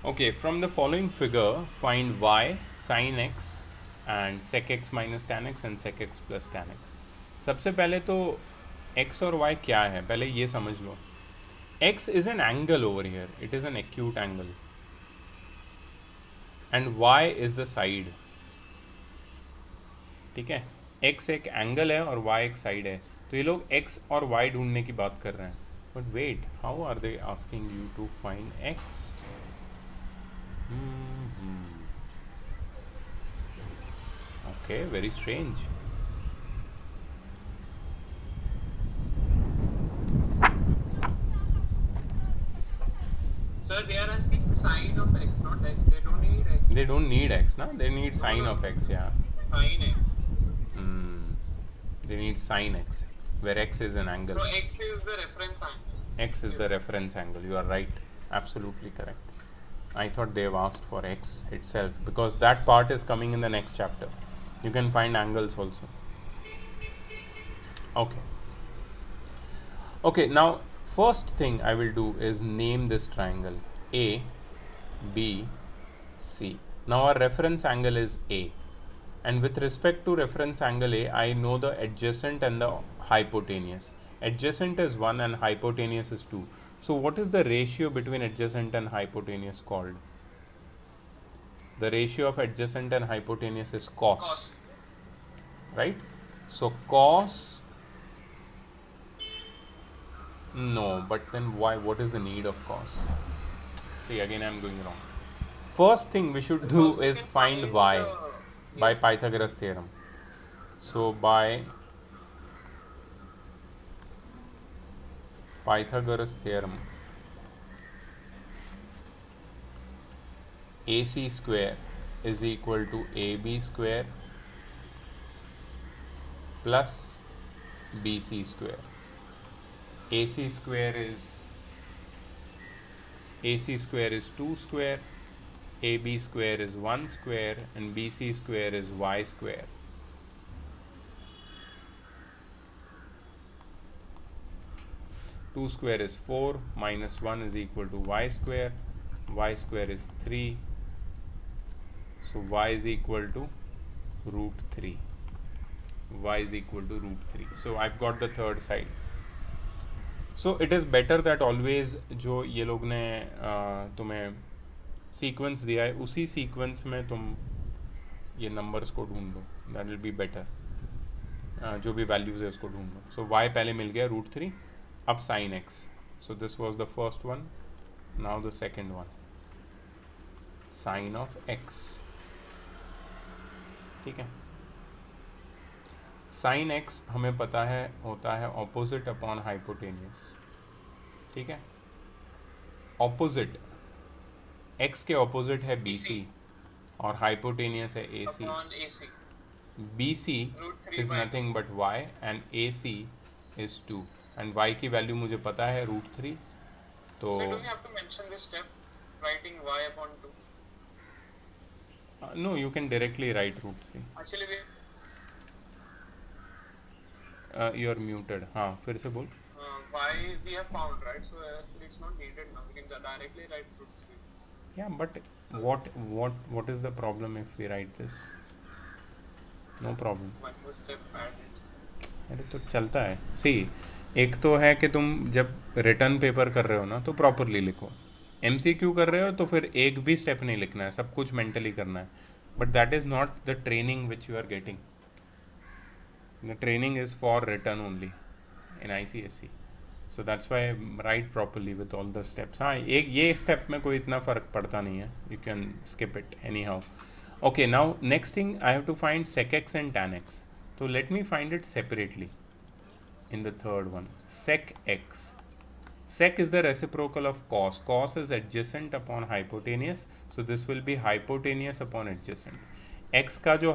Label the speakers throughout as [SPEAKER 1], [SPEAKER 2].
[SPEAKER 1] Okay, from the following figure, find y sin x and sec x minus tan x and sec x plus tan x. सबसे पहले तो x और y क्या है पहले ये समझ लो. x is an angle over here, it is an acute angle, and y is the side. ठीक है, x एक एंगल है और y एक साइड है, तो ये लोग x और y ढूंढने की बात कर रहे हैं. But wait, how are they asking you to find x? Okay, very strange.
[SPEAKER 2] Sir, they are asking sine of x, not x. They don't need x.
[SPEAKER 1] They don't need x, na? They need sine
[SPEAKER 2] no,
[SPEAKER 1] of x, yeah.
[SPEAKER 2] Sine x.
[SPEAKER 1] They need sine x, where x is an angle.
[SPEAKER 2] So x is the reference angle.
[SPEAKER 1] X is the reference angle. You are right. Absolutely correct. I thought they've asked for x itself because that part is coming in the next chapter. You can find angles also. Okay. Okay, now first thing I will do is name this triangle A, B, C. Now our reference angle is A. And with respect to reference angle A, I know the adjacent and the hypotenuse. Adjacent is 1 and hypotenuse is 2. So what is the ratio between adjacent and hypotenuse called? The ratio of adjacent and hypotenuse is cos. Right? So cos, no, but then why? What is the need of cos? See, again I'm going wrong. First thing we should do is find y by Pythagoras theorem. So by Pythagoras theorem, AC square is equal to AB square plus BC square. AC square is 2 square, AB square is 1 square, and BC square is y square. Two square is 4 minus 1 is equal to y square is 3, so y is equal to root 3. So I've got the third side. So it is better that always जो ये लोग ने तुम्हें sequence दिया है उसी sequence में तुम ये नंबर्स को ढूंढ लो, दैट विल बी बेटर. जो भी वैल्यूज़ है उसको ढूंढ लो. सो y पहले मिल गया √3, अब sine x. So this was the first one, now the second one, sine of x. ठीक है, साइन x हमें पता है होता है ऑपोजिट अपॉन हाइपोटेनियस. ठीक है, ऑपोजिट x के ऑपोजिट है BC और हाइपोटेनियस है AC. BC is nothing but y and AC is 2 and y की वैल्यू मुझे पता है √3. तो
[SPEAKER 2] So don't you have to mention this step, writing y upon 2?
[SPEAKER 1] no, you can directly write √3.
[SPEAKER 2] Actually,
[SPEAKER 1] You are muted. हाँ, फिर से बोल.
[SPEAKER 2] y we have found, right? So it's not needed now. We can directly write √3.
[SPEAKER 1] Yeah, but what is the problem if we write this? No problem.
[SPEAKER 2] One more step added.
[SPEAKER 1] अरे तो चलता है. सी, एक तो है कि तुम जब रिटर्न पेपर कर रहे हो ना तो प्रॉपरली लिखो. MCQ कर रहे हो तो फिर एक भी स्टेप नहीं लिखना है, सब कुछ मेंटली करना है. But that is not the training which you are getting. The training is for written only in ICSE. So that's why write properly with all the steps. हाँ, एक ये स्टेप में कोई इतना फ़र्क पड़ता नहीं है, you can skip it any how. Okay, now next thing I have to find sec x and tan x. So let me find it separately in the third one. Sec x. Sec is the reciprocal of cos. Cos is adjacent upon hypotenuse. So this will be hypotenuse upon adjacent. X का जो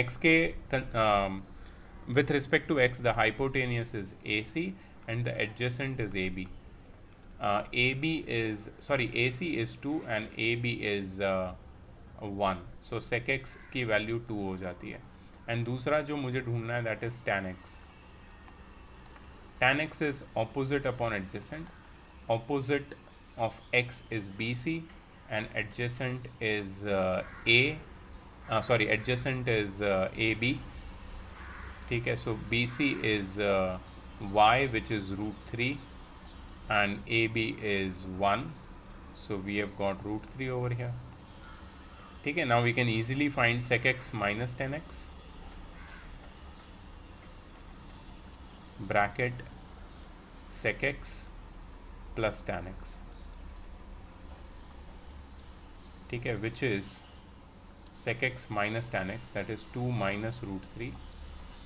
[SPEAKER 1] x के with respect to x, the hypotenuse is AC and the adjacent is AB. AC is 2 and AB is 1. So sec x की value 2 हो जाती है. And दूसरा जो मुझे ढूंढना है that is tan x. tan x is opposite upon adjacent. Opposite of x is BC and adjacent is adjacent is AB. ठीक है, so BC is y, which is √3, and AB is 1, so we have got √3 over here. ठीक है, now we can easily find sec x minus 10x, bracket sec x plus tan x. ठीक है, which is sec x minus tan x, that is 2 minus √3,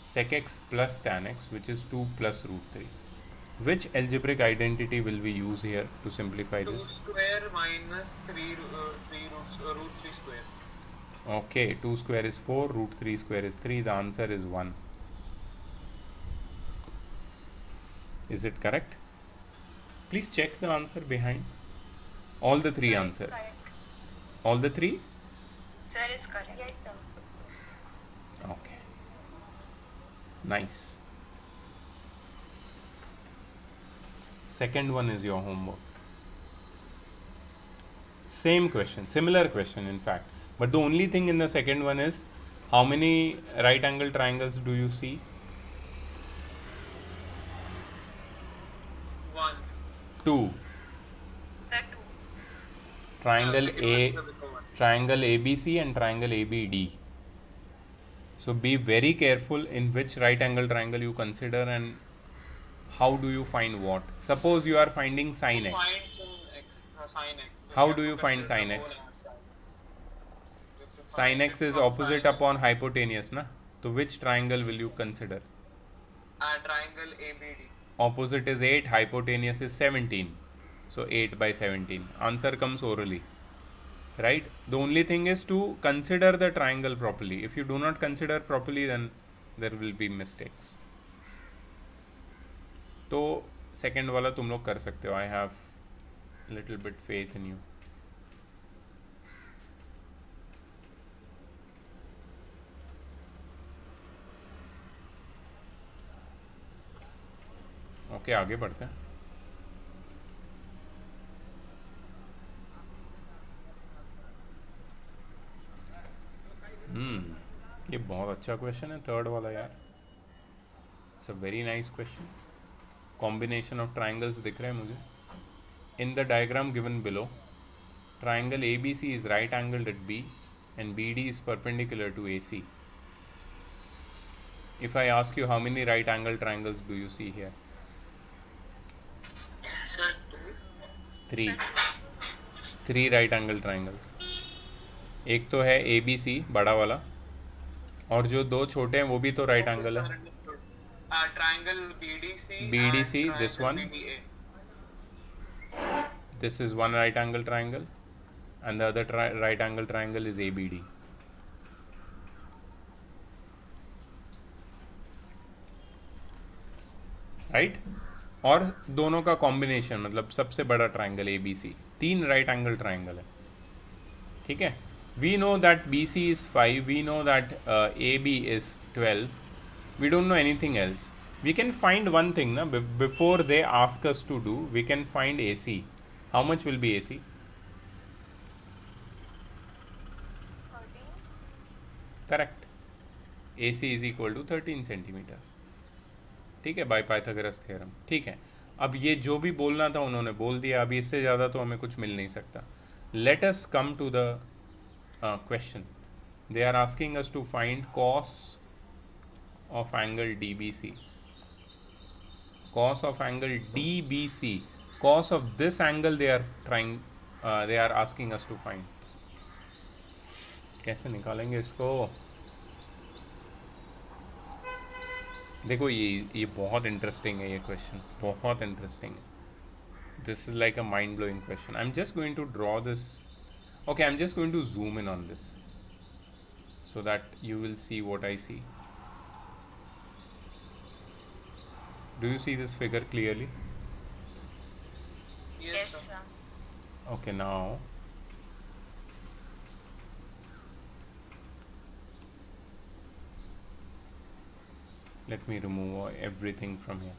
[SPEAKER 1] sec x plus tan x, which is 2 plus √3. Which algebraic identity will we use here to simplify
[SPEAKER 2] 2
[SPEAKER 1] this?
[SPEAKER 2] square minus 3 root 3 square.
[SPEAKER 1] Okay, 2 square is 4, √3 square is 3, the answer is 1. Is it correct? Please check the answer behind. All the three answers. All the three?
[SPEAKER 3] Sir is correct. Yes, sir.
[SPEAKER 1] Okay. Nice. Second one is your homework. Same question, similar question in fact. But the only thing in the second one is, how many right angle triangles do you see?
[SPEAKER 2] 1.
[SPEAKER 1] 2.
[SPEAKER 3] Sir, 2.
[SPEAKER 1] Triangle
[SPEAKER 2] Second
[SPEAKER 1] A,
[SPEAKER 2] one is the one.
[SPEAKER 1] triangle ABC and triangle ABD. So be very careful in which right angle triangle you consider and how do you find what. Suppose you are finding sin x.
[SPEAKER 2] Find sin x. So
[SPEAKER 1] How
[SPEAKER 2] we
[SPEAKER 1] do
[SPEAKER 2] have
[SPEAKER 1] you
[SPEAKER 2] to
[SPEAKER 1] find
[SPEAKER 2] consider
[SPEAKER 1] sin
[SPEAKER 2] the
[SPEAKER 1] x?
[SPEAKER 2] whole triangle. We have to
[SPEAKER 1] Sin
[SPEAKER 2] find
[SPEAKER 1] x
[SPEAKER 2] it
[SPEAKER 1] is
[SPEAKER 2] from
[SPEAKER 1] opposite
[SPEAKER 2] sin-
[SPEAKER 1] upon hypotenuse, na? So which triangle will you consider?
[SPEAKER 2] triangle ABD.
[SPEAKER 1] Opposite is 8, hypotenuse is 17. So 8 by 17. Answer comes orally. Right? The only thing is to consider the triangle properly. If you do not consider properly, then there will be mistakes. तो second वाला तुम लोग कर सकते हो. I have little bit faith in you. Okay, आगे बढ़ते हैं. ये बहुत अच्छा क्वेश्चन है थर्ड वाला यार. It's a very nice question. Combination of triangles दिख रहे हैं मुझे. In the diagram given below, triangle ABC is right angled at B and BD is perpendicular to AC. If I ask you, how many right angle triangles do you see here?
[SPEAKER 2] Sir, 2.
[SPEAKER 1] 3 right angle triangles. एक तो है ABC बड़ा वाला, और जो दो छोटे हैं वो भी तो right angle है.
[SPEAKER 2] Triangle BDC.
[SPEAKER 1] BDC,
[SPEAKER 2] and
[SPEAKER 1] this one.
[SPEAKER 2] BDA.
[SPEAKER 1] This is one right angle triangle and the other right angle triangle is ABD. Right? और दोनों का कॉम्बिनेशन मतलब सबसे बड़ा triangle ABC. 3 right angle triangle है. ठीक है. We know that BC is 5, we know that AB is 12. We don't know anything else. We can find one thing na, before they ask us to do, we can find AC. How much will be AC?
[SPEAKER 3] 13.
[SPEAKER 1] Correct. AC is equal to 13 centimeter. ठीक है, bye Pythagoras theorem. ठीक है. अब ये जो भी बोलना था उन्होंने बोल दिया. अभी इससे ज़्यादा तो हमें कुछ मिल नहीं सकता. Let us come to the question. They are asking us to find cos of angle DBC. Cos of angle DBC. Cos of this angle they are asking us to find. कैसे निकालेंगे इसको? देखो ये बहुत इंटरेस्टिंग है. ये question बहुत interesting है. This is like a mind blowing question. I am just going to draw this. Okay, I am just going to zoom in on this so that you will see what I see. Do you see this figure clearly?
[SPEAKER 2] Yes, sir.
[SPEAKER 3] sir.
[SPEAKER 1] Okay, now let me remove everything from here.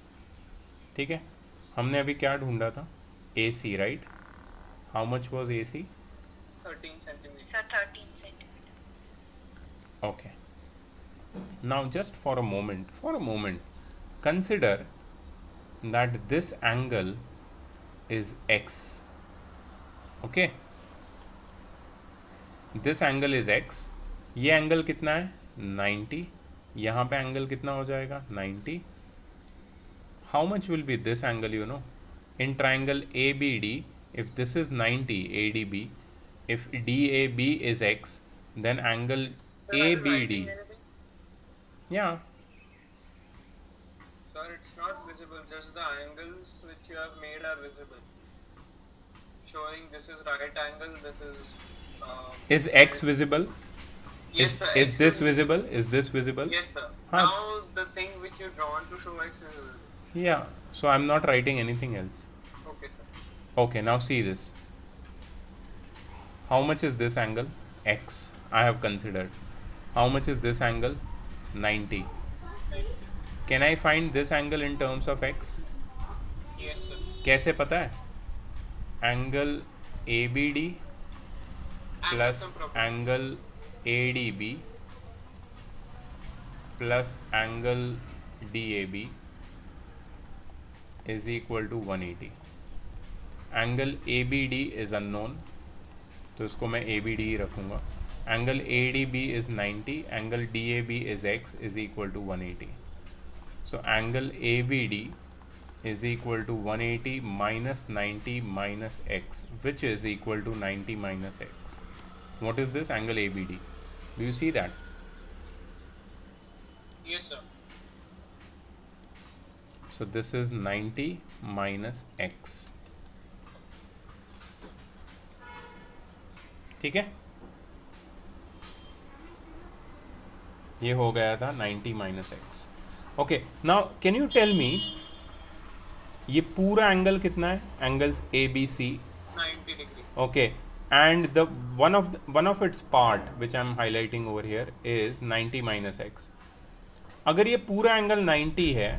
[SPEAKER 1] ठीक है. हमने अभी क्या ढूंढा था? AC, right? How much was AC?
[SPEAKER 2] 13 centimeters.
[SPEAKER 3] Sir, 13 centimeter.
[SPEAKER 1] Okay. Now just for a moment, consider that this angle is x. Okay, this angle is x. ये angle कितना है 90. यहाँ पे एंगल कितना हो जाएगा 90. How much will be this angle, you know? In triangle ABD, if this is 90 ADB, if DAB is x, then angle
[SPEAKER 2] Sir, are you
[SPEAKER 1] ABD,
[SPEAKER 2] writing anything?
[SPEAKER 1] yeah,
[SPEAKER 2] Sir, it's not visible. Just the angles which you have made are visible. Showing this is right angle. This is.
[SPEAKER 1] is x visible?
[SPEAKER 2] Yes,
[SPEAKER 1] Is,
[SPEAKER 2] sir.
[SPEAKER 1] is
[SPEAKER 2] X
[SPEAKER 1] this visible? Is this visible?
[SPEAKER 2] Yes, sir.
[SPEAKER 1] Huh.
[SPEAKER 2] Now the thing which you drawn to show x is visible.
[SPEAKER 1] Yeah, so I'm not writing anything else.
[SPEAKER 2] Okay, sir.
[SPEAKER 1] Okay, now see this. How much is this angle? X, I have considered. How much is this angle? 90. Can I find this angle in terms of x?
[SPEAKER 2] Yes, sir.
[SPEAKER 1] कैसे पता है? Angle ABD plus
[SPEAKER 2] Some property.
[SPEAKER 1] angle ADB plus angle DAB is equal to 180. Angle ABD is unknown, तो इसको मैं ABD ही रखूँगा. Angle ADB is 90, angle DAB is x is equal to 180. So angle ABD is equal to 180 minus 90 minus x, which is equal to 90 minus x. What is this angle ABD? Do you see that?
[SPEAKER 2] Yes, sir.
[SPEAKER 1] So this is 90 minus x. ठीक है, ये हो गया था 90 minus x. Okay, now can you tell me ये पूरा angle कितना है? Angles ABC.
[SPEAKER 2] 90 degree.
[SPEAKER 1] Okay, and the one of its part which I am highlighting over here is 90 minus x. अगर ये पूरा एंगल 90 है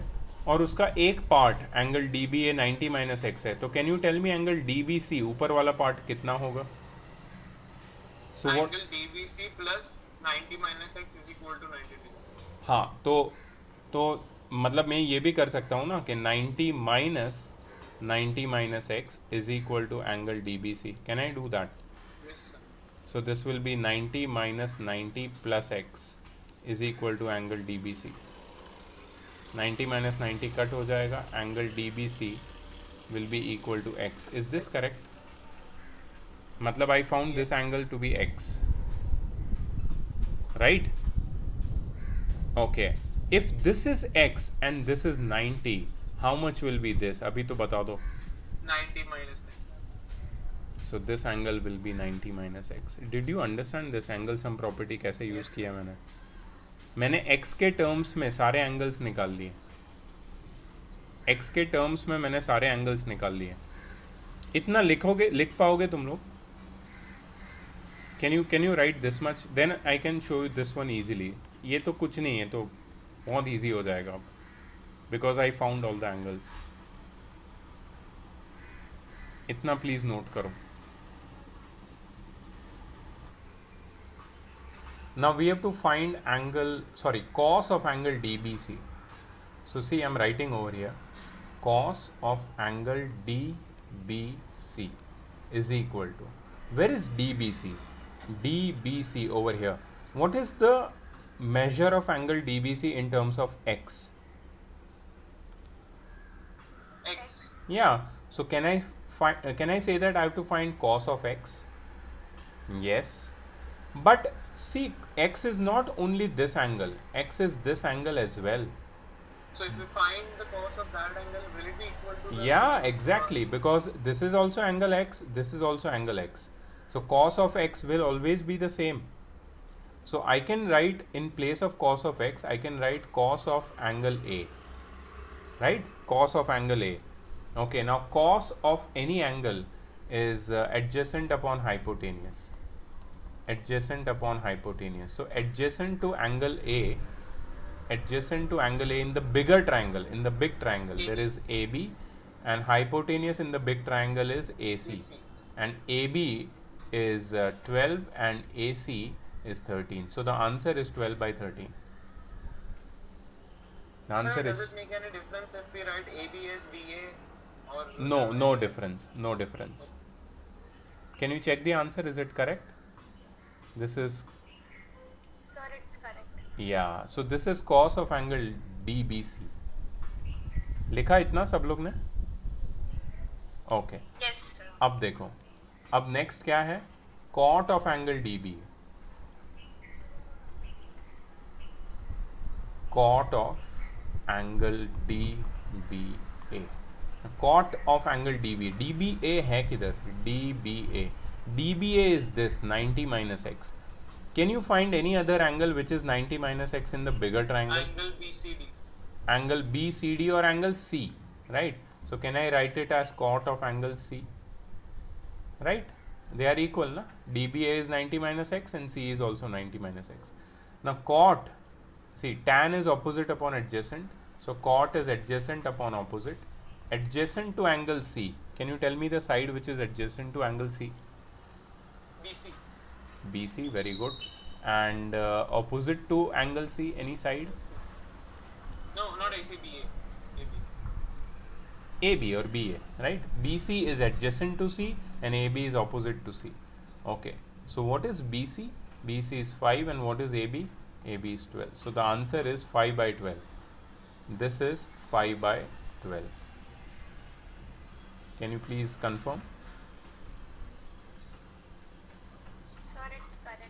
[SPEAKER 1] और उसका एक part angle DBA 90 minus x है, तो can you tell me angle DBC ऊपर वाला पार्ट कितना होगा? So what?
[SPEAKER 2] Angle DBC plus 90 minus x is equal to 90 degree.
[SPEAKER 1] हाँ, तो मतलब मैं ये भी कर सकता हूँ ना कि 90 minus x is equal to angle DBC. Can I do that?
[SPEAKER 2] Yes, sir.
[SPEAKER 1] So this will be 90 minus 90 plus x is equal to angle DBC. 90 minus 90 cut हो जाएगा, angle DBC will be equal to x. Is this correct? मतलब I found this angle to be x, right? Okay. If this is x and this is 90, how much will be this? अभी तो बता दो.
[SPEAKER 2] 90 minus x.
[SPEAKER 1] So this angle will be 90 minus x. Did you understand this angle sum property कैसे use किया मैंने x के terms में सारे एंगल्स निकाल लिए. x के टर्म्स में मैंने सारे एंगल्स निकाल लिए. इतना लिख पाओगे तुम लोग? Can you write this much? Then I can show you this one easily. ये तो कुछ नहीं है, तो बहुत easy हो जाएगा अब, because I found all the angles. इतना प्लीज नोट करो. Now we have to find cos of angle DBC. So see, I'm writing over here, cos of angle DBC is equal to, where is DBC? DBC over here. What is the measure of angle DBC in terms of x?
[SPEAKER 2] X.
[SPEAKER 1] Yeah. So can I say that I have to find cos of x? Yes. But see, x is not only this angle, x is this angle as well.
[SPEAKER 2] So if we find the cos of that angle, will it be equal to?
[SPEAKER 1] Yeah, exactly, because this is also angle x, this is also angle x. So cos of x will always be the same. So I can write, in place of cos of x, I can write cos of angle A, right? Cos of angle A. Okay, now cos of any angle is adjacent upon hypotenuse. Adjacent upon hypotenuse. So adjacent to angle A in the bigger triangle, in the big triangle, there is AB, and hypotenuse in the big triangle is AC. And AB is 12 and AC is 13. So the answer is 12 by 13. The
[SPEAKER 2] Sir,
[SPEAKER 1] answer
[SPEAKER 2] does
[SPEAKER 1] is
[SPEAKER 2] it make any difference if we write AB as BA or
[SPEAKER 1] no difference. No difference. Can you check the answer? Is it correct? This is
[SPEAKER 3] Sir, it's correct.
[SPEAKER 1] yeah. So this is cos of angle DBC. लिखा इतना सब लोग ने? Okay
[SPEAKER 3] Yes, sir.
[SPEAKER 1] अब देखो, अब next क्या है? cot of angle DB. cot of angle DBA. cot of angle DB. DBA है किधर? DBA. DBA is this 90 minus x. Can you find any other angle which is 90 minus x in the bigger triangle?
[SPEAKER 2] angle BCD?
[SPEAKER 1] Angle BCD or angle C, right? So can I write it as cot of angle C? Right? They are equal, na? DBA is 90 minus x and C is also 90 minus x. Now cot, see, tan is opposite upon adjacent, so cot is adjacent upon opposite. Adjacent to angle C, can you tell me the side which is adjacent to angle C?
[SPEAKER 2] BC.
[SPEAKER 1] BC, very good. And opposite to angle C, any side?
[SPEAKER 2] No, not AC, BA. AB.
[SPEAKER 1] AB or BA, right? BC is adjacent to C and AB is opposite to C. Okay, so what is BC? BC is 5 and what is AB? AB is 12. So the answer is 5 by 12. This is 5 by 12. Can you please confirm?
[SPEAKER 3] Sir, it's correct.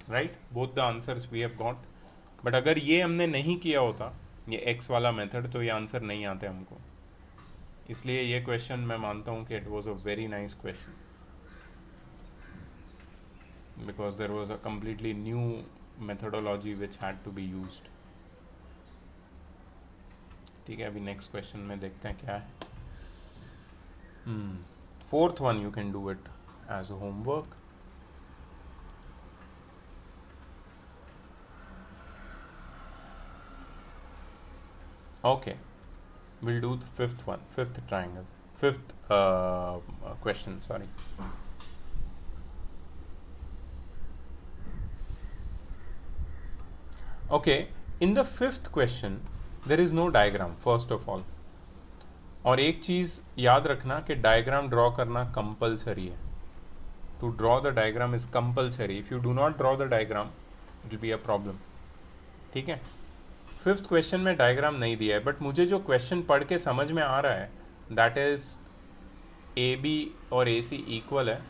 [SPEAKER 1] Right? Both the answers we have got. But अगर ये हमने नहीं किया होता, ये x वाला method, तो ये आंसर नहीं आते हमको. इसलिए ये क्वेश्चन मैं मानता हूँ कि it was a very nice question, because there was a completely new methodology which had to be used. ठीक है, अभी नेक्स्ट क्वेश्चन में देखते हैं क्या है. Fourth one you can do it as a homework. Okay, we'll do the fifth one, fifth triangle, fifth question, sorry. Okay, in the fifth question there is no diagram first of all. और एक चीज़ याद रखना कि diagram draw करना compulsory है. To draw the diagram is compulsory. If you do not draw the diagram it will be a problem. ठीक है, fifth question में डायग्राम नहीं दिया है, बट मुझे जो क्वेश्चन पढ़ के समझ में आ रहा है दैट इज़ ए बी और ए सी इक्वल है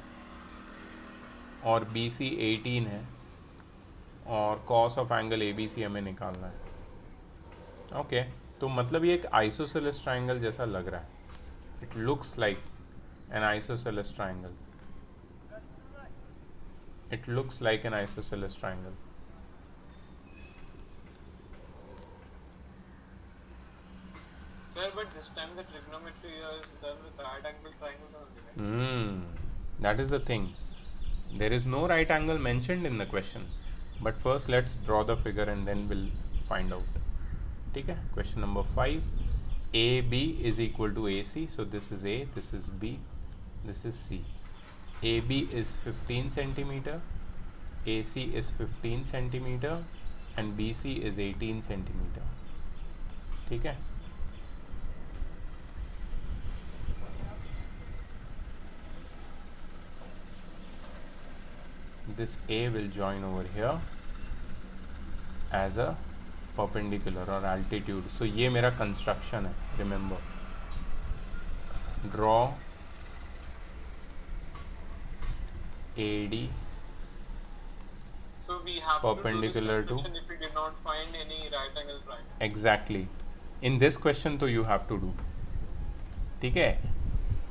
[SPEAKER 1] और बी सी 18 है और cos of angle A B C हमें निकालना है. ओके, तो मतलब ये एक आइसोसेलेस ट्राइंगल जैसा लग रहा है. It looks like an isosceles triangle. It looks like an isosceles triangle.
[SPEAKER 2] Sir, but this time the trigonometry is done with right angle triangles only, right?
[SPEAKER 1] That is the thing. There is no right angle mentioned in the question. But first let's draw the figure and then we'll find out. ठीक है, question number 5. AB is equal to AC. So this is A, this is B, this is C. AB is 15 centimeter, AC is 15 centimeter and BC is 18 centimeter. ठीक है. This A will join over here as a perpendicular or altitude. So ये मेरा construction है. Remember, draw AD
[SPEAKER 2] So we have
[SPEAKER 1] perpendicular
[SPEAKER 2] to
[SPEAKER 1] to
[SPEAKER 2] do this calculation if we did not find any right angle triangle.
[SPEAKER 1] exactly. In this question तो you have to do. ठीक है,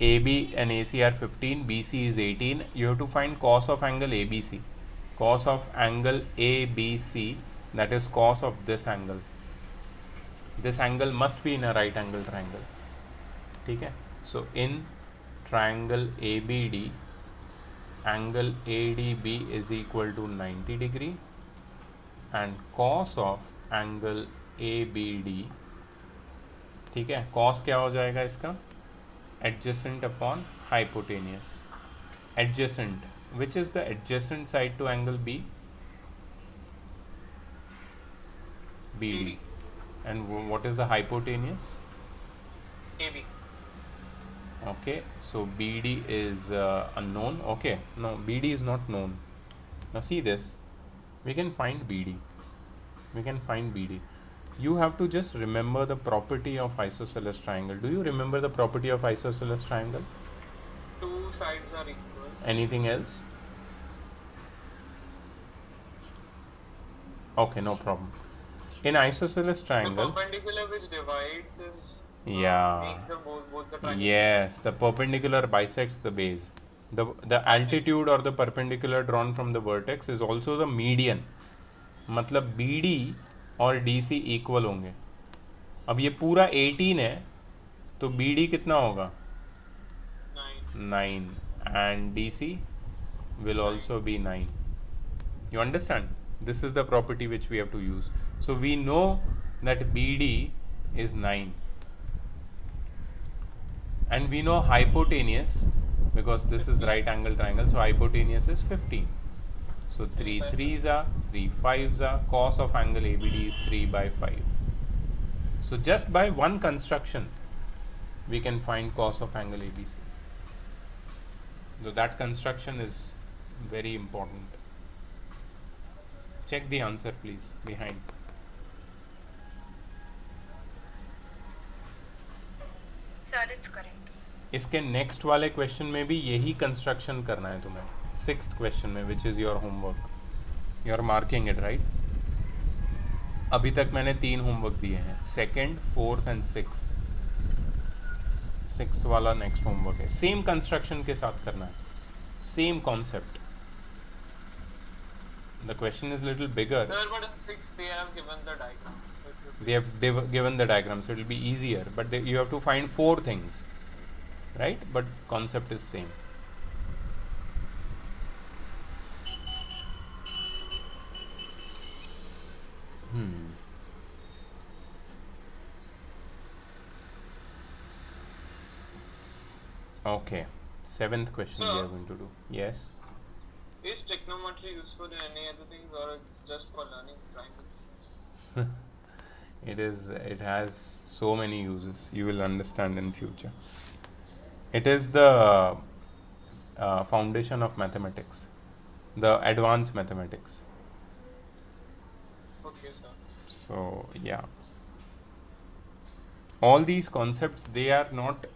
[SPEAKER 1] AB and AC are 15, BC is 18. You have to find cos of angle ABC. Cos of angle ABC, that is cos of this angle. This angle must be in a right angle triangle. ठीक है, so in triangle ABD, angle ADB is equal to 90 degree and cos of angle ABD, ठीक है, cos क्या हो जाएगा इसका? Adjacent upon hypotenuse. adjacent. Which is the adjacent side to angle B? BD. And what is the hypotenuse?
[SPEAKER 2] AB.
[SPEAKER 1] Okay, so BD is unknown. Okay, no, BD is not known. Now see this, we can find BD. We can find BD. You have to just remember the property of isosceles triangle. Do you remember the property of isosceles triangle?
[SPEAKER 2] Two sides are equal.
[SPEAKER 1] Anything else? Okay, no problem. In isosceles
[SPEAKER 2] The
[SPEAKER 1] triangle,
[SPEAKER 2] perpendicular which divides is
[SPEAKER 1] yeah,
[SPEAKER 2] makes the both the triangle.
[SPEAKER 1] yes, the perpendicular bisects the base. The altitude or the perpendicular drawn from the vertex is also the median. मतलब BD और DC equal होंगे. अब ये पूरा 18 है तो BD कितना होगा? 9 and DC will also be 9. You understand? This is the property which we have to use. So we know that BD is 9 and we know hypotenuse because this is right angle triangle, so hypotenuse is 15. So 3 3s are 3 5s are, cos of angle ABD is 3 by 5. So just by one construction we can find cos of angle ABC. So that construction is very important. Check the answer please behind.
[SPEAKER 3] Sir, it's correct.
[SPEAKER 1] इसके next वाले question में भी यही construction करना है तुम्हें, 6th question में, which is your homework. You are marking it right. अभी तक मैंने 3 होमवर्क दिए हैं, 2nd, 4th एंड 6th वाला नेक्स्ट होमवर्क है. सेम कंस्ट्रक्शन के साथ करना है, same concept. The question is little bigger.
[SPEAKER 2] Sir, but in 6 they have given the diagram.
[SPEAKER 1] They have given the diagram, so it will be easier, but you have to find 4 things, right? But concept is same. Okay, 7th question we are going to do. Yes.
[SPEAKER 2] Is trigonometry useful in any other things or it's just for learning triangles?
[SPEAKER 1] It has so many uses, you will understand in future. It is the foundation of mathematics, the advanced mathematics.
[SPEAKER 2] Okay, sir.
[SPEAKER 1] So yeah, all these concepts, they are not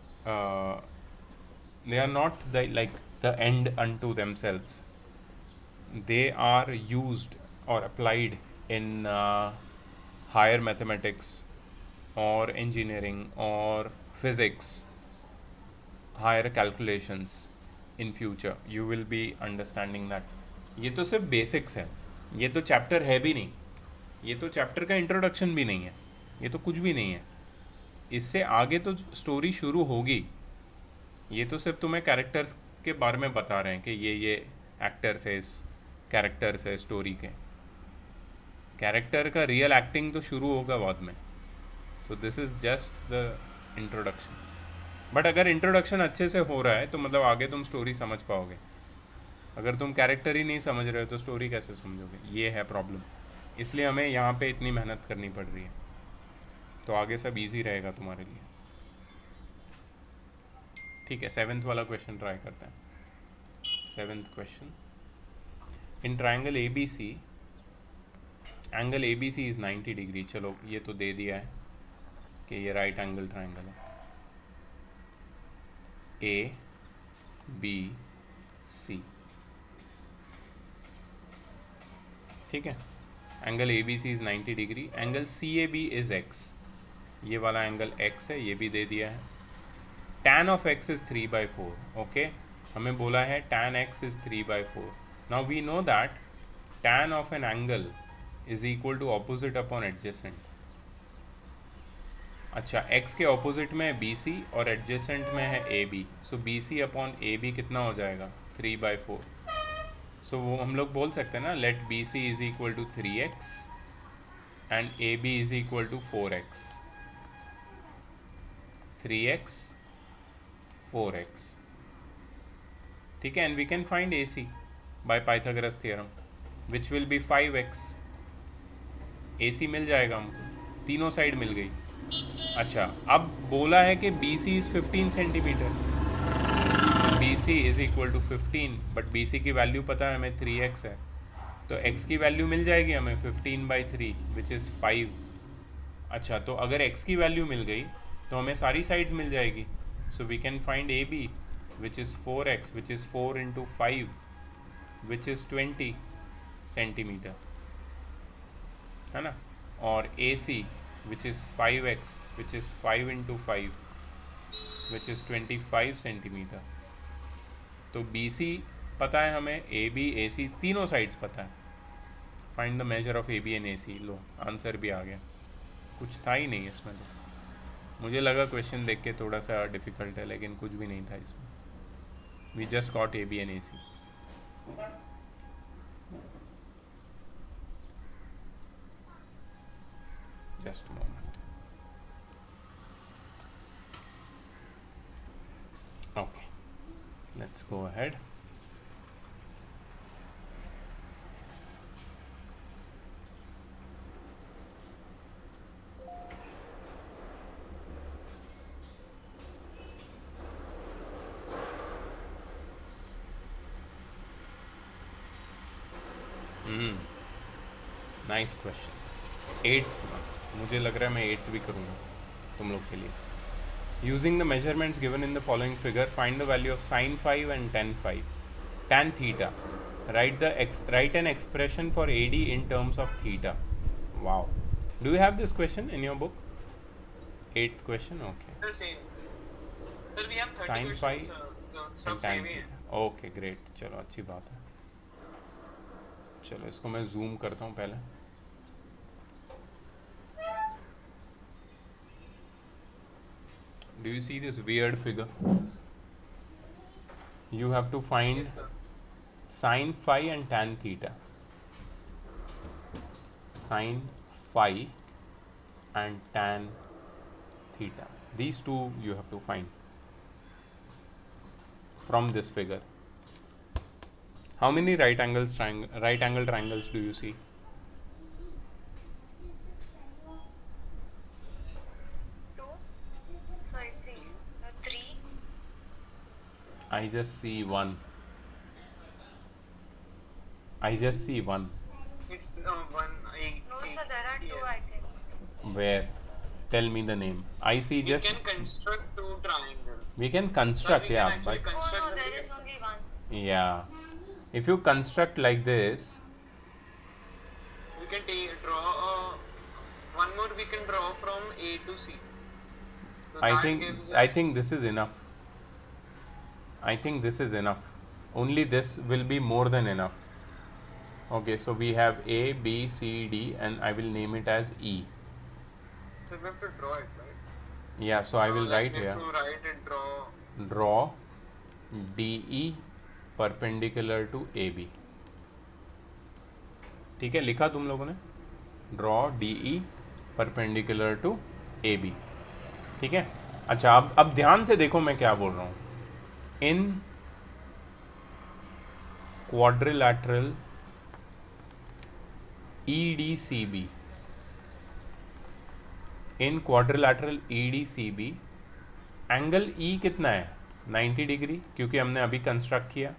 [SPEAKER 1] the end unto themselves. They are used or applied in higher mathematics or engineering or physics, higher calculations. In future you will be understanding that. ये तो सिर्फ basics है, ये तो chapter है भी नहीं, ये तो चैप्टर का इंट्रोडक्शन भी नहीं है, ये तो कुछ भी नहीं है. इससे आगे तो स्टोरी शुरू होगी. ये तो सिर्फ तुम्हें कैरेक्टर्स के बारे में बता रहे हैं कि ये एक्टर्स है, इस कैरेक्टर्स है स्टोरी के. कैरेक्टर का रियल एक्टिंग तो शुरू होगा बाद में. So this is just the introduction. But अगर इंट्रोडक्शन अच्छे से हो रहा है तो मतलब आगे तुम स्टोरी समझ पाओगे. अगर तुम कैरेक्टर ही नहीं समझ रहे हो तो स्टोरी कैसे समझोगे? ये है प्रॉब्लम. इसलिए हमें यहाँ पे इतनी मेहनत करनी पड़ रही है, तो आगे सब इजी रहेगा तुम्हारे लिए. ठीक है, 7th वाला क्वेश्चन ट्राई करते हैं. 7th question, in triangle A B C, angle A B C is 90 degree. चलो ये तो दे दिया है कि ये राइट एंगल ट्राइंगल है. ए बी सी, ठीक है. Angle A B C is 90 degree. Angle C A B is x. ये वाला एंगल एक्स है, ये भी दे दिया है. tan of x is 3/4. Okay, हमें बोला है tan x is 3/4. Now we know that tan of an angle is equal to opposite upon adjacent. अच्छा, x के ऑपोजिट में है BC और एडजेसेंट में है AB. सो BC अपॉन AB कितना हो जाएगा? 3/4. सो वो हम लोग बोल सकते हैं ना, let BC is equal to 3x and AB is equal to 4x. 3x 4x. ठीक है, and we can find A C by Pythagoras theorem which will be 5x। A C मिल जाएगा हमको, तीनों साइड मिल गई। अच्छा, अब बोला है कि B C is 15 centimetre, B C is equal to 15, but B C की वैल्यू पता है हमें 3x है, तो x की वैल्यू मिल जाएगी हमें 15/3 विच इज़ 5। अच्छा, तो अगर x की वैल्यू मिल गई तो हमें सारी साइड्स मिल जाएगी, so we can find A B which is 4x which is 4 into 5 which is 20 centimetre, है ना, और A C which is 5x which is 5 into 5 which is 25 centimetre. तो बी सी पता है हमें, ए बी ए सी तीनों साइड्स पता है। Find the measure of A B and A C. लो आंसर भी आ गया, कुछ था ही नहीं इसमें। तो मुझे लगा क्वेश्चन देख के थोड़ा सा डिफ़िकल्ट है, लेकिन कुछ भी नहीं था इसमें। We just got A B and A C. Just moment. Okay, let's go ahead. Nice question. 8th, मुझे लग रहा है मैं 8th भी करूँगा तुम लोग के लिए। Using the measurements given in the following figure, find the value of sin 5 and tan 5, tan theta. Write an expression for AD in terms of theta. Wow. Do you have this question in your book? 8th question, okay.
[SPEAKER 2] Sir, same. Sir, we have 30
[SPEAKER 1] Sin
[SPEAKER 2] questions.
[SPEAKER 1] 5
[SPEAKER 2] So
[SPEAKER 1] and
[SPEAKER 2] सब
[SPEAKER 1] tan
[SPEAKER 2] same ही है.
[SPEAKER 1] theta. Okay, great. चलो अच्छी बात है। चलो इसको मैं zoom करता हूँ पहले। Do you see this weird figure? You have to find
[SPEAKER 2] Yes, sir.
[SPEAKER 1] sin phi and tan theta. Sin phi and tan theta. These two you have to find from this figure. How many right angle triangles do you see?
[SPEAKER 3] Two. So I see three.
[SPEAKER 1] I just see one. I just see one.
[SPEAKER 2] It's one.
[SPEAKER 3] No, sir, there are two, I think.
[SPEAKER 1] Where? Tell me the name. I see
[SPEAKER 2] We
[SPEAKER 1] just.
[SPEAKER 2] can construct two triangles.
[SPEAKER 1] We can
[SPEAKER 2] But
[SPEAKER 1] construct,
[SPEAKER 2] we can
[SPEAKER 1] yeah,
[SPEAKER 2] actually
[SPEAKER 1] but
[SPEAKER 3] Oh
[SPEAKER 2] construct
[SPEAKER 3] no,
[SPEAKER 2] the
[SPEAKER 3] there is
[SPEAKER 2] figure.
[SPEAKER 3] only one.
[SPEAKER 1] yeah. If you construct like this,
[SPEAKER 2] We can draw one more. We can draw from A to C. So
[SPEAKER 1] I
[SPEAKER 2] that
[SPEAKER 1] think
[SPEAKER 2] gives
[SPEAKER 1] I
[SPEAKER 2] us-
[SPEAKER 1] think this is enough. I think this is enough. Only this will be more than enough. Okay, so we have A, B, C, D, and I will name it as E.
[SPEAKER 2] So we have to draw it, right?
[SPEAKER 1] Yeah, so I will
[SPEAKER 2] Like
[SPEAKER 1] write
[SPEAKER 2] we
[SPEAKER 1] here.
[SPEAKER 2] have to write and draw.
[SPEAKER 1] Draw DE perpendicular to AB. ठीक है, लिखा तुम लोगों ने? Draw DE perpendicular to AB. ठीक है। अच्छा, अब ध्यान से देखो मैं क्या बोल रहा हूँ। इन क्वाड्रिलैटरल EDCB, इन क्वाड्रिलैटरल EDCB एंगल E कितना है? 90 डिग्री, क्योंकि हमने अभी कंस्ट्रक्ट किया।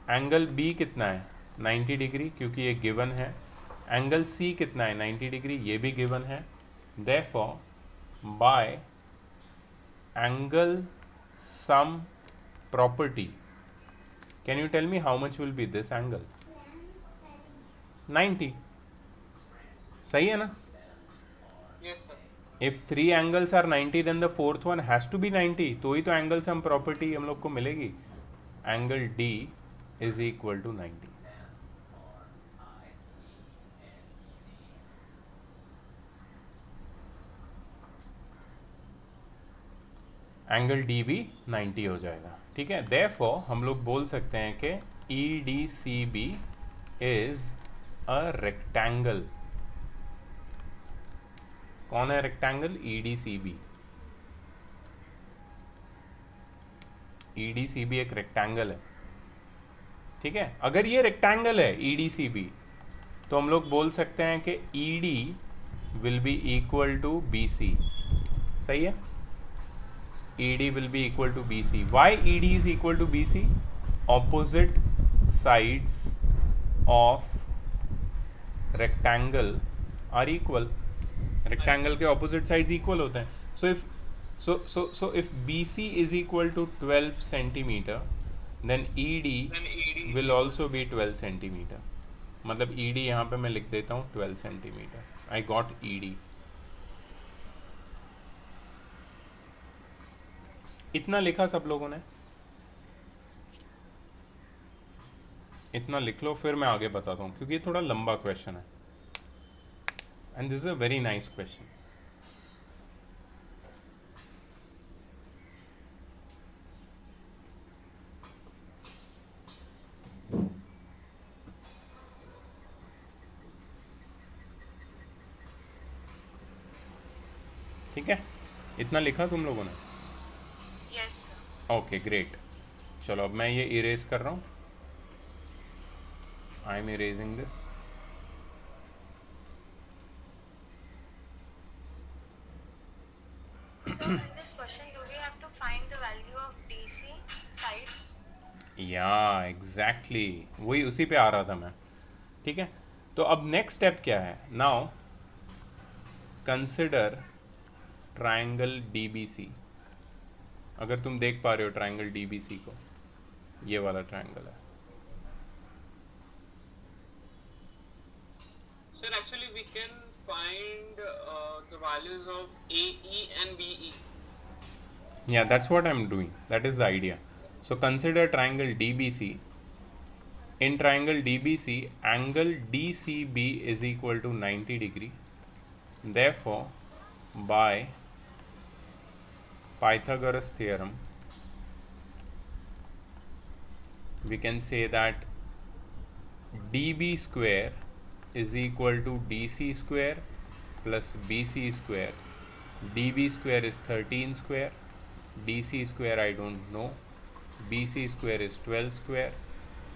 [SPEAKER 1] एंगल B कितना है? 90 डिग्री, क्योंकि ये गिवन है। एंगल C कितना है? 90 डिग्री, ये भी गिवन है। Therefore by angle sum property, can you tell me how much will be this angle? 90। सही है ना?
[SPEAKER 2] Yes, sir.
[SPEAKER 1] If 3 angles are 90, then the fourth one has to be 90. तो ही तो एंगल सम प्रॉपर्टी हम लोग को मिलेगी। Angle D is equal to 90. Angle D भी 90 हो जाएगा। ठीक है, therefore हम लोग बोल सकते हैं कि EDCB is a rectangle. कौन है रेक्टेंगल? EDCB. EDCB एक रेक्टेंगल है। ठीक है, अगर ये रेक्टेंगल है ई डी सी बी, तो हम लोग बोल सकते हैं कि E D will be equal to B C. सही है, E D will be equal to B C. Why E D is equal to B C? Opposite sides of rectangle are equal. Rectangle के opposite sides equal होते हैं. So if BC is equal to 12 centimeter, then ED will also be 12 centimeter. मतलब ED यहाँ पे मैं लिख देता हूँ 12 centimeter. I got ED. इतना लिखा सब लोगों ने? इतना लिख लो, फिर मैं आगे बताता हूँ, क्योंकि ये थोड़ा लंबा क्वेश्चन है. And this is a very nice question. ठीक है, इतना लिखा तुम लोगों ने?
[SPEAKER 3] Yes, sir.
[SPEAKER 1] Okay great. चलो अब मैं ये इरेज कर रहा हूँ. I am erasing this.
[SPEAKER 3] So in this question, do we have to find the value of DC side?
[SPEAKER 1] या एग्जैक्टली, वही उसी पे आ रहा था मैं. ठीक है, तो अब नेक्स्ट स्टेप क्या है? Now consider triangle D B C. अगर तुम देख पा रहे हो ट्राइंगल डी बी सी को, ये वाला ट्राइंगल है.
[SPEAKER 2] Sir, actually we can find the values of AE and BE.
[SPEAKER 1] Yeah, that's what I'm doing. That is the idea. So consider triangle DBC. In triangle DBC, angle DCB is equal to 90 degree. Therefore, by Pythagoras theorem, we can say that DB square is equal to DC square plus BC square. DB square is 13 square. DC square I don't know. BC square is 12 square.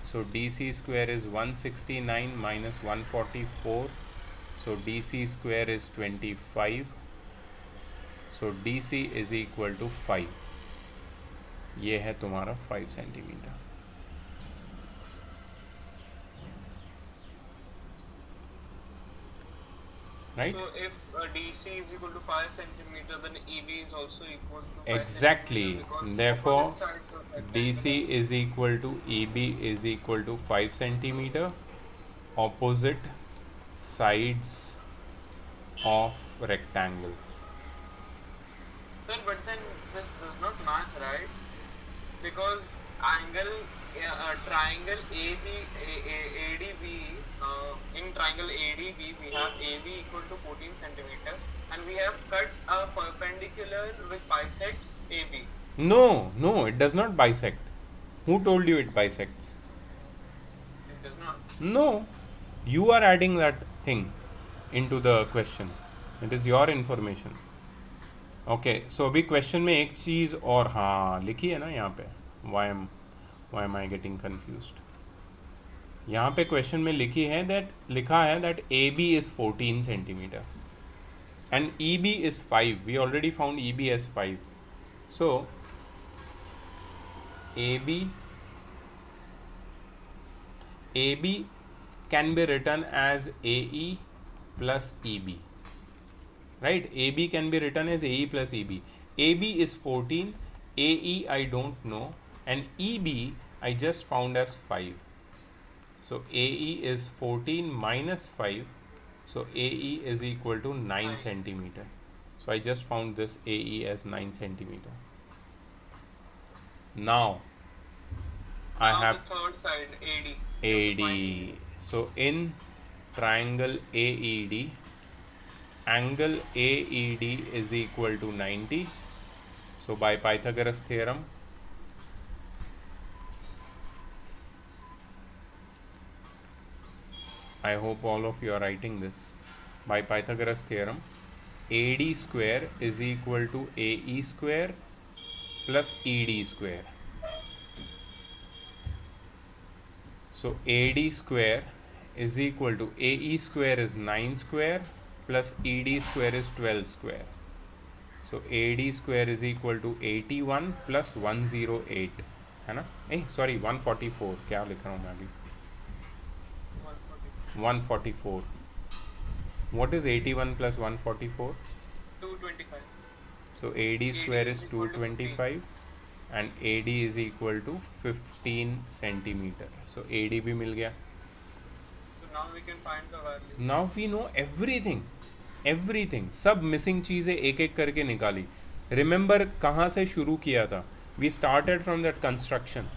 [SPEAKER 1] So DC square is 169 minus 144. So DC square is 25. So DC is equal to 5. ये है तुम्हारा 5 centimetre. Right?
[SPEAKER 2] So if DC is equal to 5 centimeter, then EB is also equal to 5
[SPEAKER 1] Exactly.
[SPEAKER 2] centimeter, because
[SPEAKER 1] Therefore,
[SPEAKER 2] opposite sides of rectangle
[SPEAKER 1] DC is equal to EB is equal to 5 centimeter. Opposite sides of rectangle.
[SPEAKER 2] Sir, but then this does not match, right? Because triangle ADB, in triangle ADB we have AB equal to 14 centimeter, and we have cut a perpendicular which bisects AB.
[SPEAKER 1] No, it does not bisect. Who told you it bisects?
[SPEAKER 2] It does not.
[SPEAKER 1] No, you are adding that thing into the question. It is your information. Okay, so अभी question में एक चीज़ और हाँ लिखी है ना यहाँ पे. Why am I getting confused? यहाँ पे क्वेश्चन में लिखा है that AB is 14 centimeter and EB is 5. We already found EB as 5. So AB can be written as AE plus EB. Right? AB can be written as AE plus EB. AB is 14, AE I don't know, and EB I just found as 5. So AE is 14 minus 5. So AE is equal to 9 centimeter. So I just found this AE as 9 centimeter. Now I
[SPEAKER 2] Now
[SPEAKER 1] have
[SPEAKER 2] the third side AD.
[SPEAKER 1] AD. So in triangle AED, angle AED is equal to 90. So by Pythagoras theorem, I hope all of you are writing this. By Pythagoras theorem, AD square is equal to AE square plus ED square. So AD square is equal to AE square is 9 square plus ED square is 12 square. So AD square is equal to 81 plus 108 है ना? Sorry 144, क्या लिख रहा हूँ मैं अभी? 144. What is 81 plus 144?
[SPEAKER 2] 225.
[SPEAKER 1] So AD square is 225 and AD is equal to 15 centimeter. So AD भी मिल गया.
[SPEAKER 2] So now we can find the value.
[SPEAKER 1] Now we know everything. सब मिसिंग चीज़ें एक एक करके निकाली. रिमेंबर कहाँ से शुरू किया था? We started from that construction.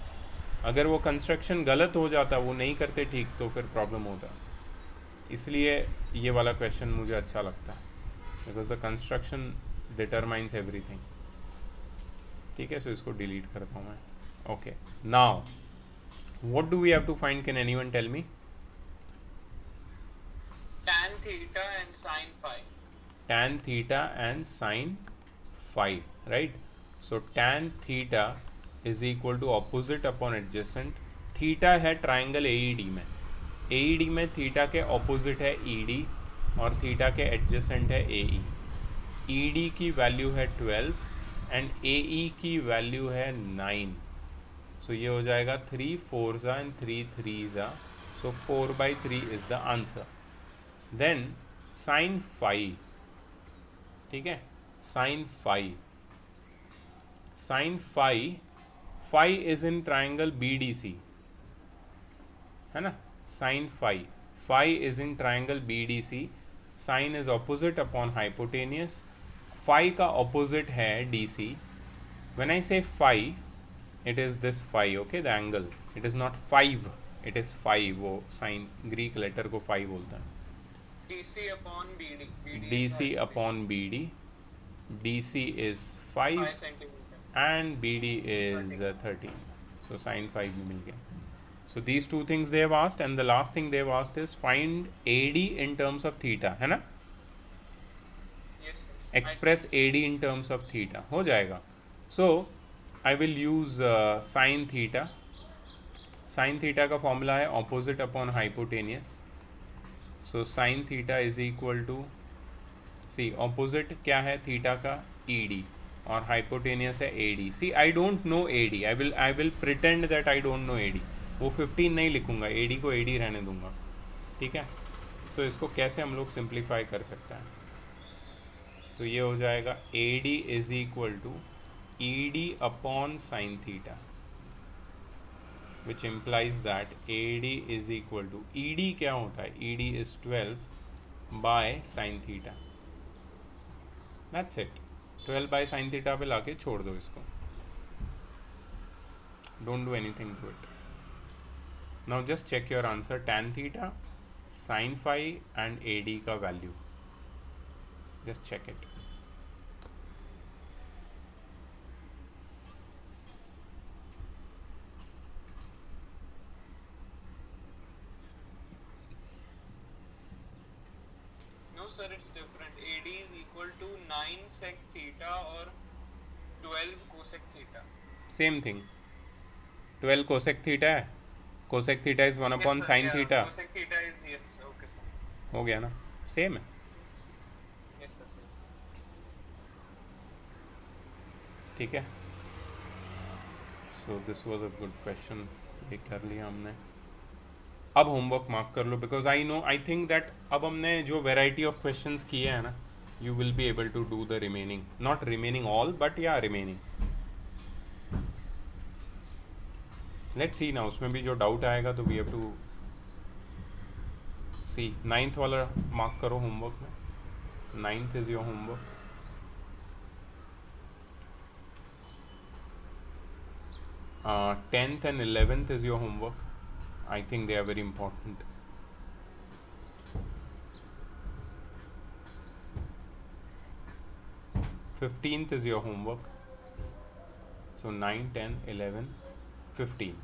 [SPEAKER 1] अगर वो कंस्ट्रक्शन गलत हो जाता, वो नहीं करते ठीक, तो फिर प्रॉब्लम होता. इसलिए ये वाला क्वेश्चन मुझे अच्छा लगता है, because the construction determines everything. ठीक है, सो इसको डिलीट करता हूँ मैं. Okay, now what do we have to find? Can anyone tell me?
[SPEAKER 2] Tan theta and sin phi.
[SPEAKER 1] Tan theta and sin phi, right? So tan theta is equal to opposite upon adjacent. Theta है triangle AED में. AED में theta के opposite है ED और theta के adjacent है AE. ED की value है 12 एंड AE की वैल्यू है 9. सो ये हो जाएगा 3 4s and 3 3s. So 4/3 is the answer. Then sine phi. ठीक है, sine phi phi is in triangle BDC, है ना? Sine phi is in triangle BDC. Sine is opposite upon hypotenuse. Phi का ऑपोजिट है DC. When I say phi, it is this phi. Okay, the angle. It is not 5, it is 5. वो sign Greek letter को 5 बोलता है.
[SPEAKER 2] DC upon BD.
[SPEAKER 1] DC upon BD. DC is 5
[SPEAKER 2] 5 centimeter.
[SPEAKER 1] and BD is 13. So sin 5 भी मिल गया. So these two things they have asked, and the last thing they have asked is find AD in terms of theta, है ना?
[SPEAKER 2] Yes, sir.
[SPEAKER 1] Express AD in terms of theta. हो जाएगा. So I will use sin theta. Sin theta का formula है opposite upon hypotenuse. So sin theta is equal to, see opposite क्या है theta का? ED और hypotenuse है AD. See I don't know AD. I will pretend that I don't know AD. वो 15 नहीं लिखूँगा, AD को AD रहने दूंगा. ठीक है, सो इसको कैसे हम लोग सिंप्लीफाई कर सकते हैं? तो ये हो जाएगा AD is equal to ED upon sine theta, which implies that AD is equal to, ED क्या होता है? ED is 12 by sin theta. That's it. 12 by sin theta पे लाके छोड़ दो इसको. Don't do anything to it. Now just check your answer. Tan theta, sin phi and AD का value. Just check it.
[SPEAKER 2] Sir, it's different. AD is equal to 9 sec theta or 12 cosec theta.
[SPEAKER 1] Same thing. 12 cosec theta है. Cosec theta is 1 upon sin theta.
[SPEAKER 2] Cosec theta is, yes, okay sir.
[SPEAKER 1] हो गया ना? Same है.
[SPEAKER 2] Yes sir, sir.
[SPEAKER 1] ठीक है. So this was a good question. ये कर लिया हमने. अब होमवर्क मार्क कर लो, बिकॉज आई थिंक दैट अब हमने जो वेराइटी ऑफ क्वेश्चंस किए हैं ना, you will be able to do the remaining, not remaining all but या रिमेनिंग. लेट्स सी ना, उसमें भी जो डाउट आएगा तो we have to C. 9th वाला मार्क करो होमवर्क में. 9th is your homework. uh, 10th and 11th is your homework. I think they are very important. Fifteenth is your homework. So 9, 10, 11, 15.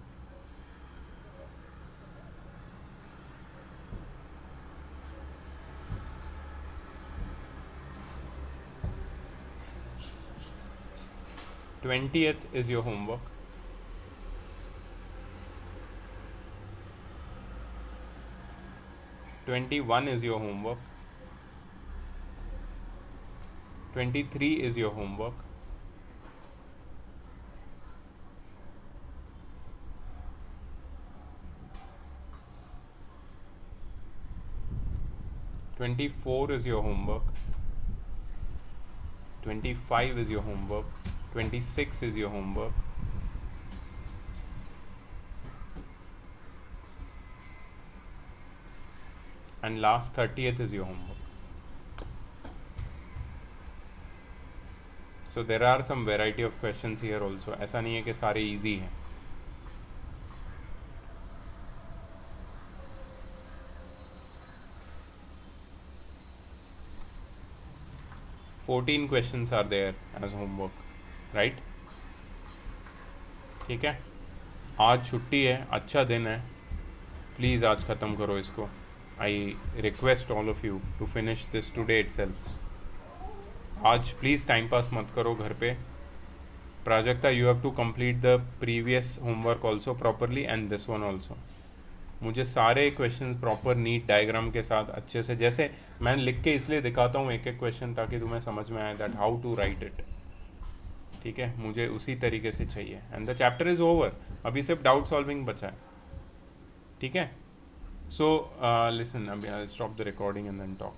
[SPEAKER 1] Twentieth is your homework. 21 is your homework. 23 is your homework. 24 is your homework. 25 is your homework. 26 is your homework. And last 30th is your homework. So there are some variety of questions here also. ऐसा नहीं है कि सारे easy हैं. $14 questions are there as homework, right? ठीक है. आज छुट्टी है, अच्छा दिन है. प्लीज़ आज ख़त्म करो इसको. I request all of you to finish this today itself. आज प्लीज़ टाइम पास मत करो घर पे. Prajakta, you have to complete the previous homework also properly and this one also. मुझे सारे क्वेश्चंस प्रॉपर नीट डायग्राम के साथ अच्छे से, जैसे मैं लिख के इसलिए दिखाता हूँ एक एक क्वेश्चन ताकि तुम्हें समझ में आए that how to write it. ठीक है, मुझे उसी तरीके से चाहिए. And the chapter is over. अभी सिर्फ डाउट सॉल्विंग बचा है. ठीक है. सो लिसन, अभी I stop the recording and then talk.